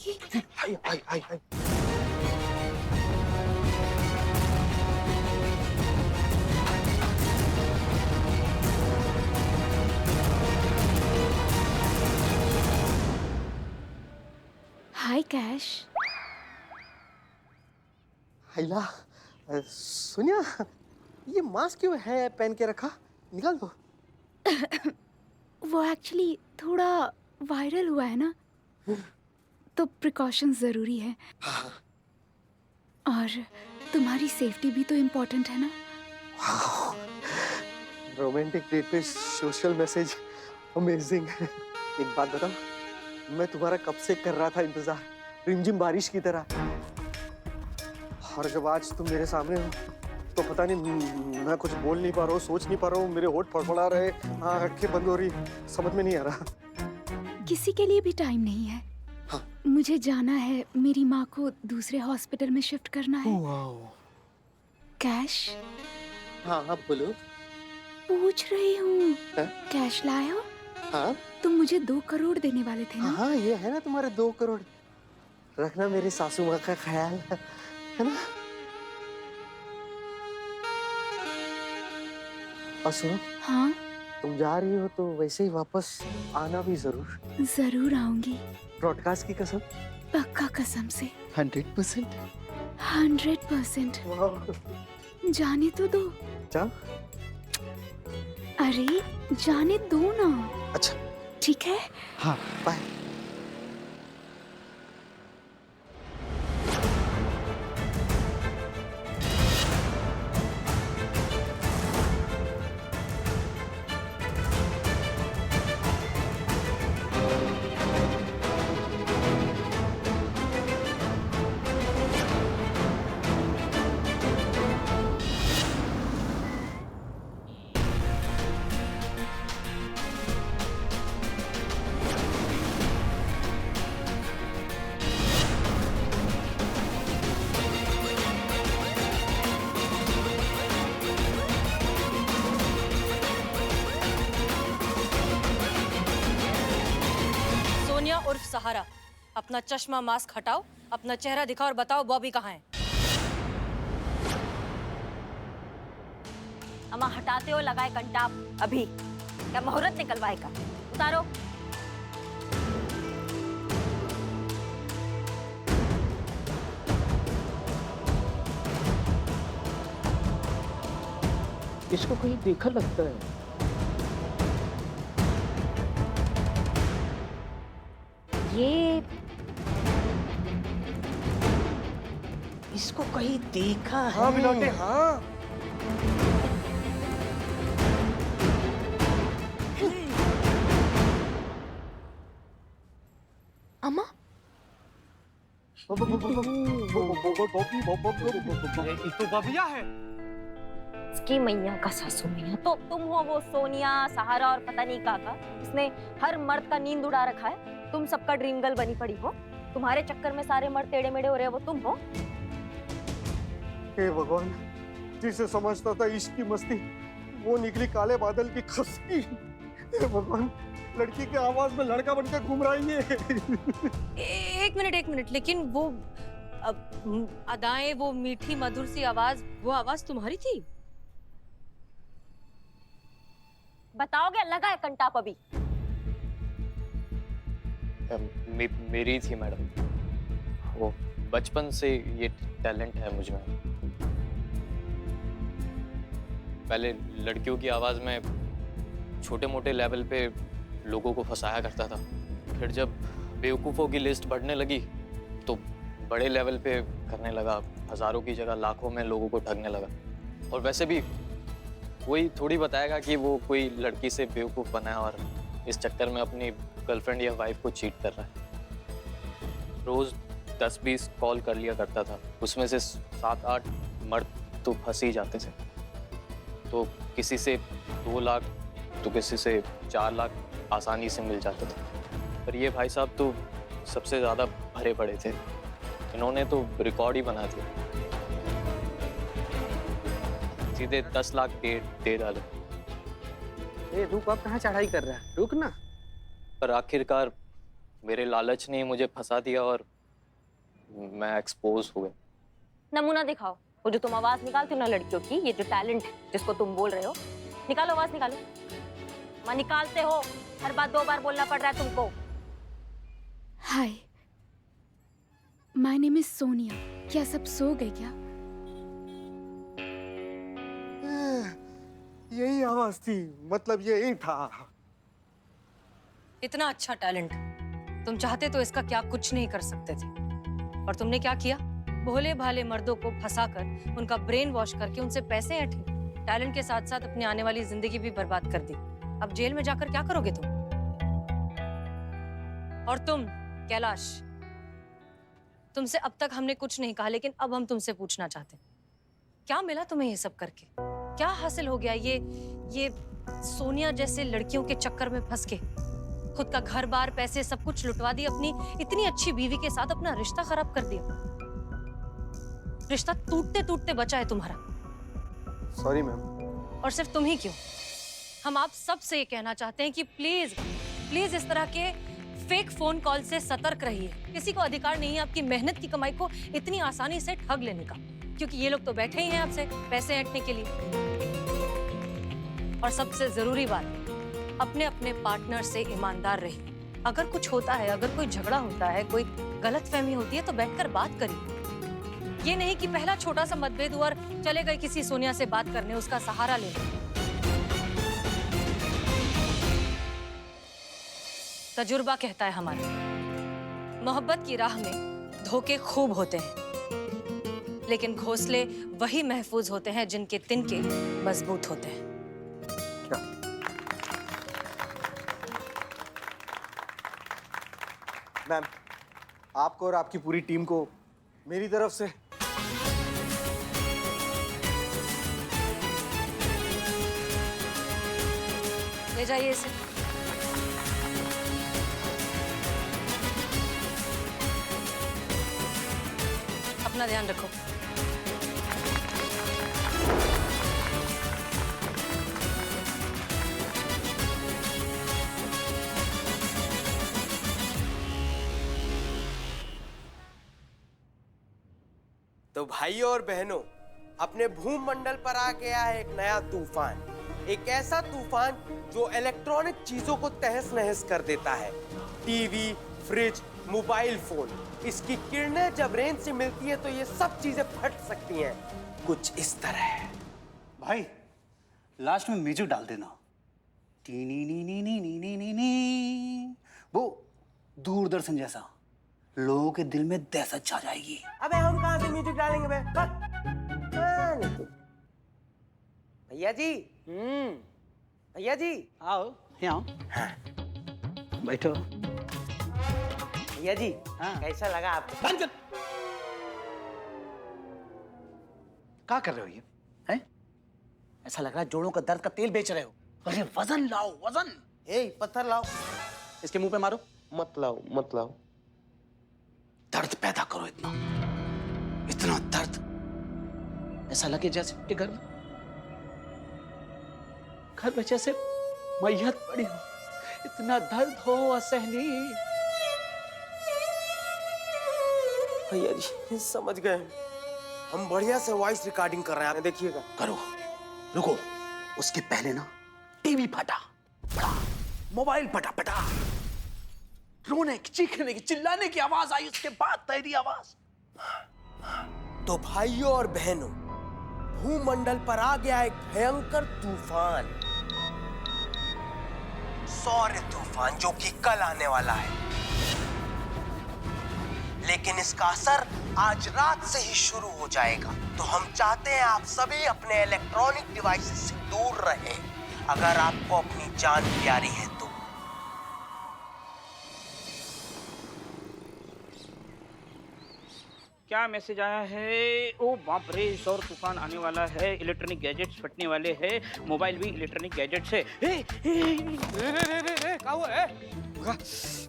हाय हाय हाय हाय। हाय cash. हाइला Sonia, ये mask क्यों है पहन के रखा? निकाल दो। वो एक्चुअली थोड़ा वायरल हुआ है ना, तो प्रिकॉशंस जरूरी है। और तुम्हारी सेफ्टी भी तो इम्पोर्टेंट है ना। रोमांटिक डेट पे सोशल मैसेज, अमेजिंग। एक बात बताओ, मैं तुम्हारा कब से कर रहा था इंतजार, रिमझिम बारिश की तरह। और जब आज तुम मेरे सामने हो तो पता नहीं, मैं कुछ बोल नहीं पा रहा हूँ, सोच नहीं पा रहा हूँ, मेरे होठ फड़फड़ा रहे, आंखें बंद हो रही, समझ में नहीं आ रहा। किसी के लिए भी टाइम नहीं है। हाँ। मुझे जाना है, मेरी माँ को दूसरे हॉस्पिटल में शिफ्ट करना है। कैश हाँ हाँ बोलो। पूछ रही हूँ, हाँ? कैश लाए हो? हाँ तुम मुझे 2 करोड़ देने वाले थे ना। हाँ, ये है ना तुम्हारे 2 करोड़। रखना मेरी सासू माँ का ख्याल, है ना? और सुनो, हाँ तुम जा रही हो तो वैसे ही वापस आना भी जरूर। जरूर आऊंगी, ब्रॉडकास्ट की कसम। पक्का कसम से। 100%। 100%। जाने तो दो। जाओ। अरे जाने दो ना। अच्छा ठीक है। हाँ, बाय। सोनिया उर्फ सहारा, अपना चश्मा मास्क हटाओ, अपना चेहरा दिखाओ और बताओ बॉबी कहाँ है। अम्मा हटाते हो लगाए कंटाप अभी, क्या मुहूर्त निकलवाएगा? उतारो। इसको कहीं देखा लगता है। ये इसको कहीं देखा है। हाँ बिनोटे, हाँ। अम्मा तो बबिया है। इसकी मैया का सासू मैया तो तुम हो, वो सोनिया सहारा और पता नहीं काका, इसने हर मर्द का नींद उड़ा रखा है। तुम सबका ड्रीम गर्ल बनी पड़ी हो, तुम्हारे चक्कर में सारे मर्द टेढ़े मेढ़े हो रहे हैं, वो तुम हो। हे भगवान, जिसे समझता था इश्क की मस्ती, वो निकली काले बादल की खस्ती। हे भगवान, लड़की की आवाज में लड़का बनकर घूम रहा है ये। एक मिनट, लेकिन वो अदाएं, वो मीठी मधुर सी आवाज, वो आवाज तुम्हारी थी? बताओगे लगाए कंटाप अभी? मेरी थी मैडम, वो बचपन से ये टैलेंट है मुझ में। पहले लड़कियों की आवाज़ में छोटे मोटे लेवल पे लोगों को फंसाया करता था, फिर जब बेवकूफ़ों की लिस्ट बढ़ने लगी तो बड़े लेवल पे करने लगा, हज़ारों की जगह लाखों में लोगों को ठगने लगा। और वैसे भी कोई थोड़ी बताएगा कि वो कोई लड़की से बेवकूफ़ बना है और इस चक्कर में अपनी गर्लफ्रेंड या वाइफ को चीट कर रहा है। रोज़ 10-20 कॉल कर लिया करता था, उसमें से 7-8 मर्द तो फंस ही जाते थे। तो किसी से 2 लाख तो किसी से 4 लाख आसानी से मिल जाते थे। पर ये भाई साहब तो सबसे ज़्यादा भरे पड़े थे, इन्होंने तो रिकॉर्ड ही बना दिया, सीधे 10 लाख दे डाले। ए रुक, अब कहाँ चढ़ाई कर रहा है, रुक ना। पर आखिरकार मेरे लालच ने मुझे फंसा दिया और मैं एक्सपोज हो गया। नमूना दिखाओ, वो जो तुम आवाज निकालते हो ना लड़कियों की, ये जो टैलेंट है जिसको तुम बोल रहे हो, निकालो आवाज निकालो। माँ निकालते हो, हर बात 2 बार बोलना पड़ रहा है तुमको। हाय, माय नेम इज सोनिया। क्या सब सो गए क्या? यही आवाज थी, मतलब यही था। इतना अच्छा टैलेंट, तुम चाहते तो इसका क्या कुछ नहीं कर सकते थे। और तुमने क्या किया? भोले भाले मर्दों को फंसाकर उनका ब्रेन वॉश करके उनसे पैसे ऐंठे। टैलेंट के साथ साथ अपनी आने वाली जिंदगी भी बर्बाद कर दी। अब जेल में जाकर क्या करोगे तुम? और तुम कैलाश, तुमसे अब तक हमने कुछ नहीं कहा, लेकिन अब हम तुमसे पूछना चाहते हैं, क्या मिला तुम्हें ये सब करके? क्या हासिल हो गया ये सोनिया जैसे लड़कियों के चक्कर में फंस के खुद का घर बार पैसे सब कुछ लुटवा दिया, अपनी इतनी अच्छी बीवी के साथ अपना रिश्ता खराब कर दिया। रिश्ता टूटते टूटते बचा है तुम्हारा। Sorry ma'am. और सिर्फ तुम ही क्यों, हम आप सब से ये कहना चाहते हैं कि प्लीज प्लीज इस तरह के फेक फोन कॉल से सतर्क रहिए। किसी को अधिकार नहीं है आपकी मेहनत की कमाई को इतनी आसानी से ठग लेने का, क्योंकि ये लोग तो बैठे ही हैं आपसे पैसे ऐंठने के लिए। और सबसे जरूरी बात, अपने अपने पार्टनर से ईमानदार रहिए। अगर कुछ होता है, अगर कोई झगड़ा होता है, कोई गलतफहमी होती है, तो बैठकर बात करिए। ये नहीं कि पहला छोटा सा मतभेद हुआ और चले गए किसी सोनिया से बात करने, उसका सहारा लेने। तजुर्बा कहता है हमारा, मोहब्बत की राह में धोखे खूब होते हैं, लेकिन घोंसले वही महफूज होते हैं जिनके तिनके मजबूत होते हैं। क्या? मैम, आपको और आपकी पूरी टीम को मेरी तरफ से ले जाइए इसे। अपना ध्यान रखो। तो भाइयों और बहनों, अपने भूमंडल पर आ गया है एक नया तूफान। एक ऐसा तूफान जो इलेक्ट्रॉनिक चीजों को तहस नहस कर देता है। टीवी, फ्रिज, मोबाइल फोन, इसकी किरणें जब रेंज से मिलती है तो ये सब चीजें फट सकती हैं, कुछ इस तरह। भाई लास्ट में म्यूजिक डाल देना। टी नी नी नी नी नी नी नी नी, वो दूरदर्शन जैसा, लोगों के दिल में दहशत छा जाएगी। अबे हम कहाँ से म्यूजिक डालेंगे बे? भैया जी, भैया जी, आओ यहाँ हाँ। बैठो। भैया जी, हाँ। कैसा लगा आपको? बंद कर। क्या कर रहे हो ये? हैं? ऐसा लग रहा है जोड़ों का दर्द का तेल बेच रहे हो। अरे वजन लाओ, वजन। ए, पत्थर लाओ। इसके मुंह पे मारो। मत लाओ, मत लाओ। दर्द पैदा करो इतना, इतना दर्द, ऐसा लगे जैसे के घर में जैसे मैयत पड़ी हो। इतना दर्द हो असहनीय। भैया जी समझ गए, हम बढ़िया से वॉइस रिकॉर्डिंग कर रहे हैं, देखिएगा। करो, रुको, उसके पहले ना टीवी फटा फटा, मोबाइल फटा फटा, रोने की, चीखने की, चिल्लाने की आवाज आई, उसके बाद तेरी आवाज। तो भाइयों और बहनों, भूमंडल पर आ गया एक भयंकर तूफान, सौर्य तूफान, जो कि कल आने वाला है। लेकिन इसका असर आज रात से ही शुरू हो जाएगा। तो हम चाहते हैं आप सभी अपने इलेक्ट्रॉनिक डिवाइसेस से दूर रहें, अगर आपको अपनी जान प्यारी है तो। क्या मैसेज आया है? ओ बाप रे, सौर तूफान आने वाला है, इलेक्ट्रॉनिक गैजेट्स फटने वाले हैं, मोबाइल भी इलेक्ट्रॉनिक गैजेट्स है। क्या हुआ है?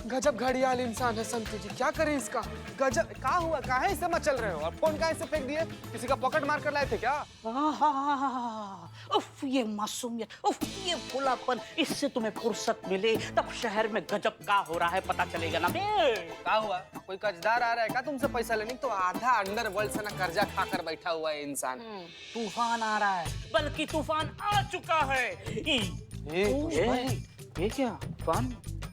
गजब घड़ियाल इंसान है संतू जी, क्या करें इसका? गजब क्या हुआ? काहे ऐसे मचल रहे हो? और फोन काहे से फेंक दिए? किसी का पॉकेट मार कर लाए थे क्या? उफ, ये मासूमियत, उफ, ये भोलापन, इससे तुम्हें फुर्सत मिले तब शहर में गजब का हो रहा है पता चलेगा ना बे। क्या हुआ? कोई कर्जदार आ रहा है क्या तुमसे पैसा लेने? तो आधा अंडरवर्ल्ड से ना कर्जा खाकर बैठा हुआ है इंसान। तूफान आ रहा है, बल्कि तूफान आ चुका है। ये क्या तूफान?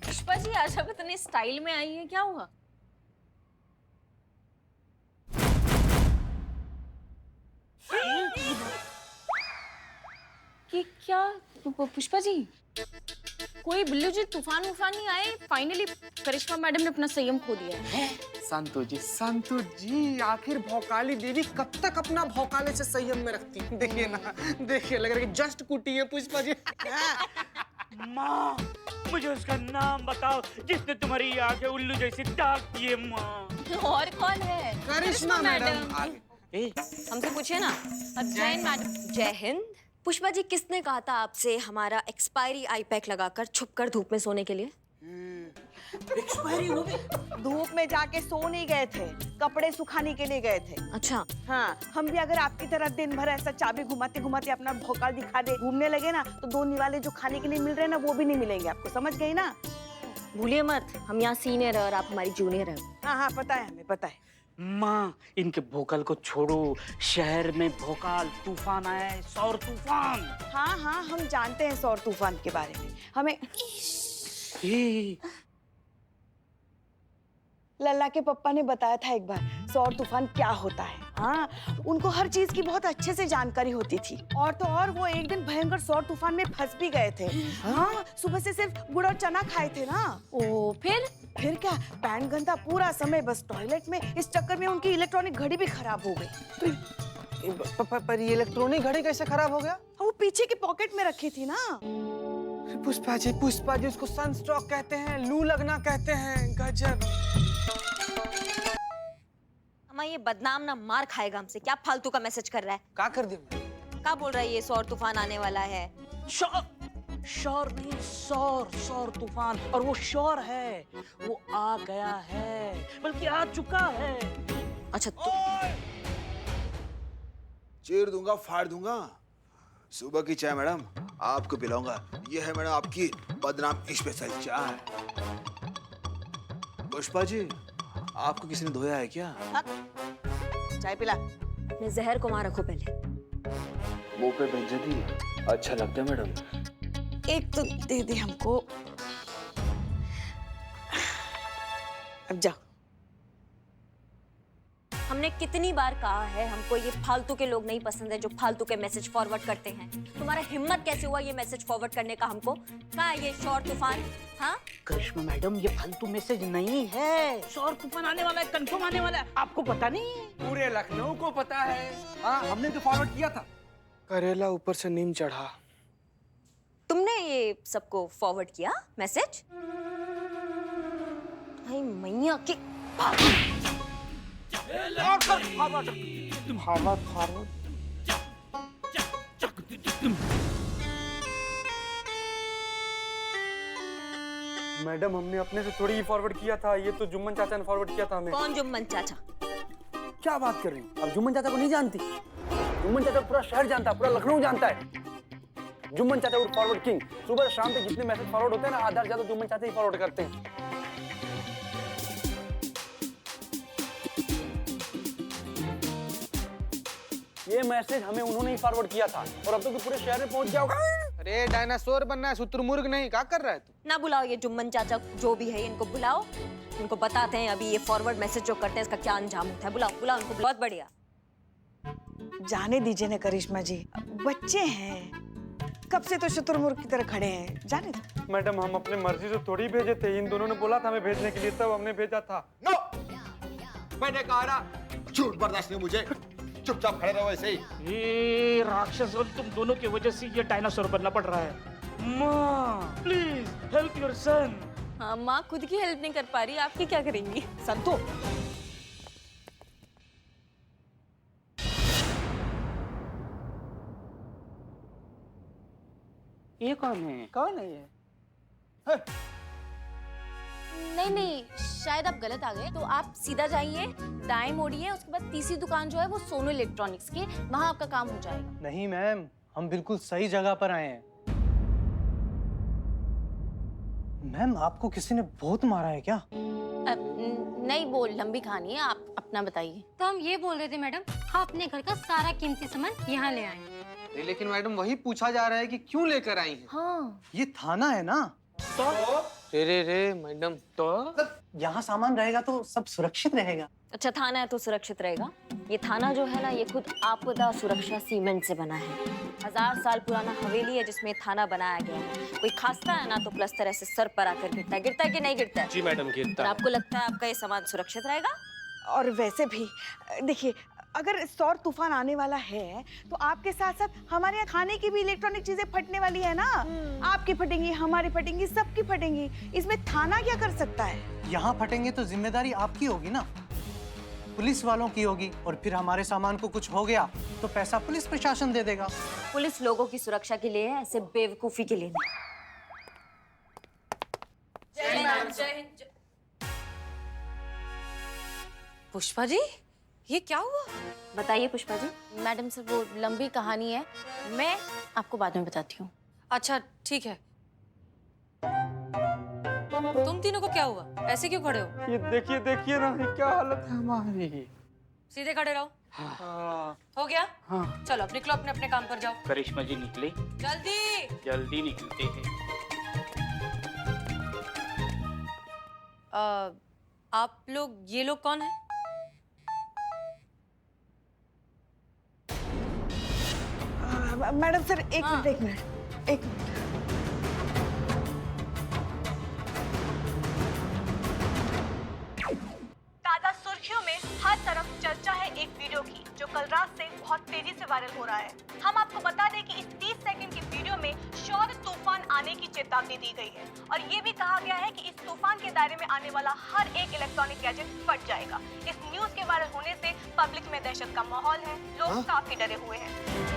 पुष्पा जी आज आप इतने स्टाइल में आई है, क्या हुआ? कि क्या पुष्पा जी, कोई बिल्लू जी तूफान वूफान नहीं आए? फाइनली करिश्मा मैडम ने अपना संयम खो दिया है। संतू जी, आखिर भौकाली देवी कब तक अपना भौकाले से संयम में रखती है? देखिए ना, देखिए लग रहा है कि जस्ट कुटी है पुष्पा जी। माँ, मुझे उसका नाम बताओ जिसने तुम्हारी आंखें उल्लू जैसी दाग दिए माँ। और कौन है? करिश्मा मैडम। हमसे पूछिए ना। जय हिंद मैडम। जय हिंद। पुष्पा जी, किसने कहा था आपसे हमारा एक्सपायरी आई पैक लगाकर छुपकर धूप में सोने के लिए? एक्सपायरी हो गई? धूप में जाके सो नहीं गए थे, कपड़े सुखाने के लिए गए थे। अच्छा। हाँ, हम भी अगर आपकी तरह दिन भर ऐसा चाबी घुमाते घुमाते अपना भौकाल दिखा दे घूमने लगे ना, तो दो निवाले जो खाने के लिए मिल रहे हैं ना, वो भी नहीं मिलेंगे आपको, समझ गई ना? भूलिए मत, हम यहाँ सीनियर है और आप हमारी जूनियर है। हाँ हाँ, पता है, हमें पता है। माँ, इनके भोकाल को छोड़ो, शहर में भोकाल तूफान आया है, सौर तूफान। हाँ हाँ, हम जानते हैं सौर तूफान के बारे में। हमें लल्ला के पप्पा ने बताया था एक बार सौर तूफान क्या होता है। हाँ, उनको हर चीज की बहुत अच्छे से जानकारी होती थी। और तो और वो एक दिन भयंकर सौर तूफान में फंस भी गए थे। हाँ, सुबह से सिर्फ गुड़ और चना खाए थे ना। ओ, फिर क्या, पैंट गंदा पूरा समय बस टॉयलेट में। इस चक्कर में उनकी इलेक्ट्रॉनिक घड़ी भी खराब हो गई। पर ये इलेक्ट्रॉनिक घड़ी कैसे खराब हो गया? वो पीछे की पॉकेट में रखी थी ना। पुष्पा जी, उसको सनस्ट्रोक कहते हैं, लू लगना कहते हैं। गजब। अम्मा, ये बदनाम ना मार खाएगा हमसे। क्या फालतू का मैसेज कर रहा है? क्या कर दिया? क्या बोल रहा है ये सौर तूफान आने वाला है? शौर नहीं, सौर तूफान। और वो शौर है, वो आ गया है, बल्कि आ चुका है। अच्छा, तो चीर दूंगा, फाड़ दूंगा। सुबह की चाय मैडम आपको पिलाऊंगा। ये है मैडम आपकी बदनाम स्पेशल चाय। पुष्पा जी, आपको किसी ने धोया है क्या? चाय पिला। मैं जहर को वहां रखो पहले। मुंह पे बेइज्जती अच्छा लगता है मैडम। एक तो दे दे हमको। अब जाओ। हमने कितनी बार कहा है हमको ये फालतू के लोग नहीं पसंद है जो फालतू के मैसेज फॉरवर्ड करते हैं। तुम्हारा हिम्मत कैसे हुआ ये मैसेज फॉरवर्ड करने का हमको? कहाँ है ये शौर तूफान? हाँ, करिश्मा मैडम, ये फालतू मैसेज नहीं है। सौर तूफान आने वाला है, कंफर्म आने वाला है। आपको पता नहीं? पूरे लखनऊ को पता है। हाँ, हमने तो फॉरवर्ड किया था। करेला ऊपर से नीम चढ़ा। तुमने ये सबको फॉरवर्ड किया मैसेज? भाई मैया की मैडम, हमने अपने से थोड़ी ही फॉरवर्ड किया था, ये तो जुम्मन चाचा ने फॉरवर्ड किया था हमें। कौन जुम्मन चाचा? क्या बात कर रही हो? अब जुम्मन चाचा को नहीं जानती? जुम्मन चाचा पूरा शहर जानता है, पूरा लखनऊ जानता है। जुम्मन चाचा उर्फ फॉरवर्ड किंग। सुबह शाम तक जितने मैसेज फॉरवर्ड होते हैं ना, आधा से ज्यादा जुम्मन चाचा ही फॉरवर्ड करते हैं। ये मैसेज हमें उन्होंने ही फॉरवर्ड किया था और अब तो पूरे शहर में पहुंच गया होगा। अरे डायनासोर बनना है, शुतुरमुर्ग नहीं। क्या कर रहा है तू? ना बुलाओ ये जुम्मन चाचा जो भी है, इनको बुलाओ, इनको बताते हैं अभी ये फॉरवर्ड मैसेज जो करते हैं इसका क्या अंजाम होता है। बुलाओ बुलाओ इनको। बहुत बढ़िया। जाने दीजिए ना करिश्मा जी, बच्चे हैं, कब से तो शुतुरमुर्ग की तरह खड़े हैं, जाने दो। मैडम, हम अपने मर्जी से थोड़ी भेजे थे, इन दोनों ने बोला था हमें भेजने के लिए, तब हमने भेजा था। नो, मैंने कहा ना, झूठ बर्दाश्त नहीं मुझे। चुपचाप खड़े रहो ऐसे ही। ये राक्षस और तुम दोनों की वजह से ये डायनासोर बनना पड़ रहा है। माँ, प्लीज हेल्प योर सन। हाँ, माँ खुद की हेल्प नहीं कर पा रही, आपकी क्या करेंगी? संतु, ये कौन है? कौन है ये? नहीं नहीं, शायद आप गलत आ गए। तो आप सीधा जाइए, दाएं मोड़िए, उसके बाद तीसरी दुकान जो है वो सोनू इलेक्ट्रॉनिक्स की, वहां आपका काम हो जाएगा। नहीं मैम, हम बिल्कुल सही जगह पर आए हैं। मैम, आपको किसी ने बहुत मारा है क्या? नहीं, वो लंबी कहानी है, आप अपना बताइए। तो हम ये बोल रहे थे मैडम, आप अपने घर का सारा कीमती सामान यहाँ ले आए। लेकिन मैडम वही पूछा जा रहा है कि क्यों लेकर आई हैं? हाँ, ये थाना है ना, रे मैडम, तो यहाँ सामान रहेगा तो सब सुरक्षित रहेगा। अच्छा थाना है तो सुरक्षित रहेगा। ये थाना जो है ना, ये खुद आपदा सुरक्षा सीमेंट से बना है। 1000 साल पुराना हवेली है जिसमें थाना बनाया गया है। कोई खांसता है ना तो प्लस्तर ऐसे सर पर आकर गिरता है। गिरता है कि नहीं गिरता है? जी मैडम, गिरता और है। आपको लगता है आपका ये सामान सुरक्षित रहेगा? और वैसे भी देखिए, अगर सौर तूफान आने वाला है तो आपके साथ साथ हमारे यहाँ खाने की भी इलेक्ट्रॉनिक चीजें फटने वाली है ना। आपकी फटेंगी, हमारी फटेंगी, सबकी फटेंगी। इसमें थाना क्या कर सकता है? यहाँ फटेंगे तो जिम्मेदारी आपकी होगी ना, पुलिस वालों की होगी। और फिर हमारे सामान को कुछ हो गया तो पैसा पुलिस प्रशासन दे देगा। पुलिस लोगों की सुरक्षा के लिए है, ऐसे बेवकूफी के लिए नहीं। जय मैम, जय हिंद। पुष्पा जी, ये क्या हुआ? बताइए पुष्पा जी। मैडम सर, वो लंबी कहानी है, मैं आपको बाद में बताती हूँ। अच्छा ठीक है। तुम तीनों को क्या हुआ? ऐसे क्यों खड़े हो? ये देखिए ना, ये क्या हालत है हमारी। सीधे खड़े रहो। हाँ। हो गया? हाँ। चलो अब निकलो, अपने अपने काम पर जाओ। करिश्मा जी निकले, जल्दी। जल्दी निकलते हैं। आप लोग, ये लोग कौन है? मैडम सर, एक हाँ। मिनट, एक मिनट, एक मिनट। ताजा सुर्खियों में हर तरफ चर्चा है एक वीडियो की, जो कल रात से बहुत तेजी से वायरल हो रहा है। हम आपको बता दें कि इस 30 सेकंड की वीडियो में सौर तूफान आने की चेतावनी दी गई है और ये भी कहा गया है कि इस तूफान के दायरे में आने वाला हर एक इलेक्ट्रॉनिक गैजेट फट जाएगा। इस न्यूज के वायरल होने से पब्लिक में दहशत का माहौल है, लोग काफी डरे हुए हैं।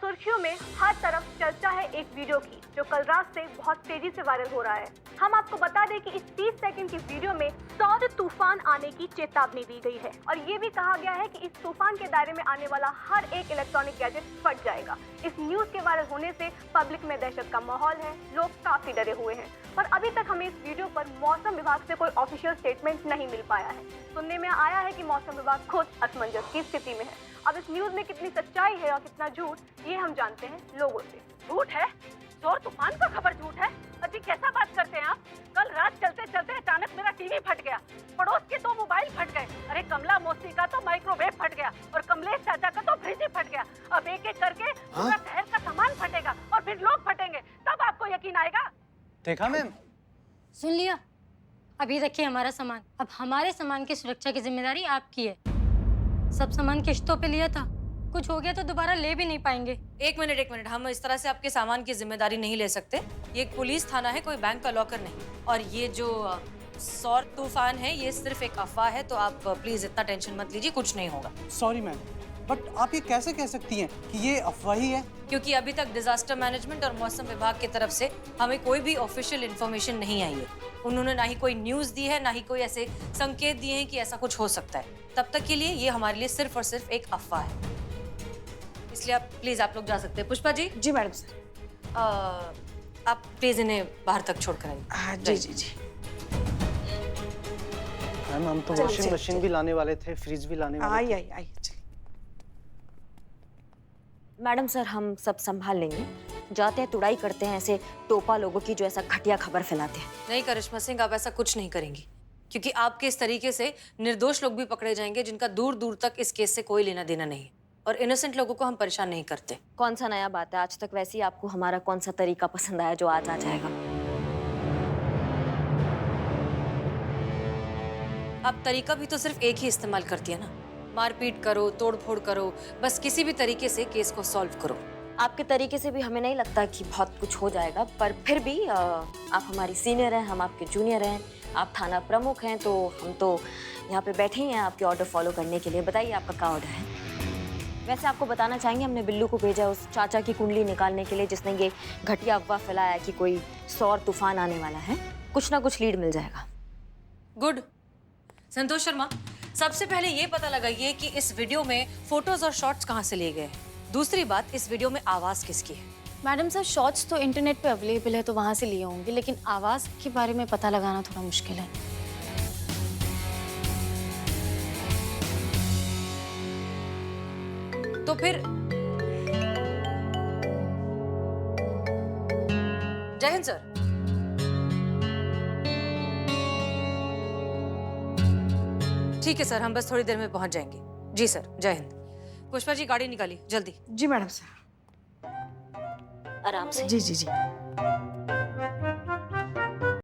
सुर्खियों में हर तरफ चर्चा है एक वीडियो की, जो कल रात से बहुत तेजी से वायरल हो रहा है। हम आपको बता दें कि इस 30 सेकंड की वीडियो में सौर तूफान आने की चेतावनी दी गई है और ये भी कहा गया है कि इस तूफान के दायरे में आने वाला हर एक इलेक्ट्रॉनिक गैजेट फट जाएगा। इस न्यूज के वायरल होने से पब्लिक में दहशत का माहौल है, लोग काफी डरे हुए हैं। पर अभी तक हमें इस वीडियो पर मौसम विभाग से कोई ऑफिशियल स्टेटमेंट नहीं मिल पाया है। सुनने में आया है कि मौसम विभाग खुद असमंजस की स्थिति में है। अब इस न्यूज में कितनी सच्चाई है और कितना झूठ, ये हम जानते हैं लोगों से। झूठ है? सौर तूफान का खबर झूठ है? अजी कैसा बात करते हैं आप? कल रात चलते चलते अचानक मेरा टीवी फट गया, पड़ोस के 2 मोबाइल फट गए, अरे कमला मौसी का तो माइक्रोवेव फट गया और कमलेश चाचा का तो फ्रिज ही फट गया। अब एक एक करके पूरा शहर का सामान फटेगा और फिर लोग फटेंगे, तब आपको यकीन आएगा। देखा मैम? सुन लिया? अभी रखिए हमारा सामान। अब हमारे सामान की सुरक्षा की जिम्मेदारी आपकी है। सब सामान किश्तों पे लिया था, कुछ हो गया तो दोबारा ले भी नहीं पाएंगे। एक मिनट, हम इस तरह से आपके सामान की जिम्मेदारी नहीं ले सकते। ये एक पुलिस थाना है, कोई बैंक का लॉकर नहीं। और ये जो सौर तूफान है, ये सिर्फ एक अफवाह है, तो आप प्लीज इतना टेंशन मत लीजिए, कुछ नहीं होगा। सॉरी मैम, बट आप ये कैसे कह सकती हैं कि ये अफवाह ही है? क्योंकि अभी तक डिजास्टर मैनेजमेंट और मौसम विभाग की तरफ से हमें कोई भी ऑफिशियल इन्फॉर्मेशन नहीं आई है। उन्होंने ना ही कोई न्यूज़ दी है, ना ही कोई ऐसे संकेत दिए हैं कि ऐसा कुछ हो सकता है। तब तक के लिए ये हमारे लिए सिर्फ और सिर्फ एक अफवाह है। इसलिए आप प्लीज, आप लोग जा सकते हैं। पुष्पा जी। जी मैडम सर। आप प्लीज इन्हें बाहर तक छोड़ कर आइए। हाँ, जी जी जी। मैम, हम तो चलिए, वॉशिंग चलिए, मशीन भी लाने वाले थे, फ्रिज भी लाने वाले थे। आई। मैडम सर, हम सब संभाल लेंगे। जाते हैं, तुड़ाई करते हैं ऐसे टोपा लोगों की जो ऐसा घटिया खबर फैलाते हैं। नहीं करिश्मा सिंह, आप ऐसा कुछ नहीं करेंगी, क्योंकि आपके इस तरीके से निर्दोष लोग भी पकड़े जाएंगे जिनका दूर दूर तक इस केस से कोई लेना देना नहीं है। और इनोसेंट लोगों को हम परेशान नहीं करते। कौन सा नया बात है? आज तक वैसे ही आपको हमारा कौन सा तरीका पसंद आया जो आज आ जाएगा? आप तरीका भी तो सिर्फ एक ही इस्तेमाल करती है ना, मारपीट करो, तोड़फोड़ करो, बस किसी भी तरीके से केस को सॉल्व करो। आपके तरीके से भी हमें नहीं लगता कि बहुत कुछ हो जाएगा, पर फिर भी आप हमारी सीनियर हैं, हम आपके जूनियर हैं, आप थाना प्रमुख हैं, तो हम तो यहाँ पे बैठे ही हैं आपके ऑर्डर फॉलो करने के लिए। बताइए आपका क्या ऑर्डर है? वैसे आपको बताना चाहेंगे, हमने बिल्लू को भेजा उस चाचा की कुंडली निकालने के लिए जिसने ये घटिया अफवाह फैलाया कि कोई सौर तूफान आने वाला है। कुछ ना कुछ लीड मिल जाएगा। गुड। संतोष शर्मा, सबसे पहले ये पता लगाइए कि इस वीडियो में फोटोज और शॉट्स कहाँ से लिए गए। दूसरी बात, इस वीडियो में आवाज किसकी है? मैडम सर, शॉर्ट्स तो इंटरनेट पे अवेलेबल है तो वहाँ से लिए होंगे, लेकिन आवाज़ के बारे में पता लगाना थोड़ा मुश्किल है। तो फिर जय हिंद सर। ठीक है सर, हम बस थोड़ी देर में पहुंच जाएंगे। जी सर, जय हिंद। पुष्पा जी, गाड़ी निकाली जल्दी। जी मैडम सर। आराम से। जी जी जी।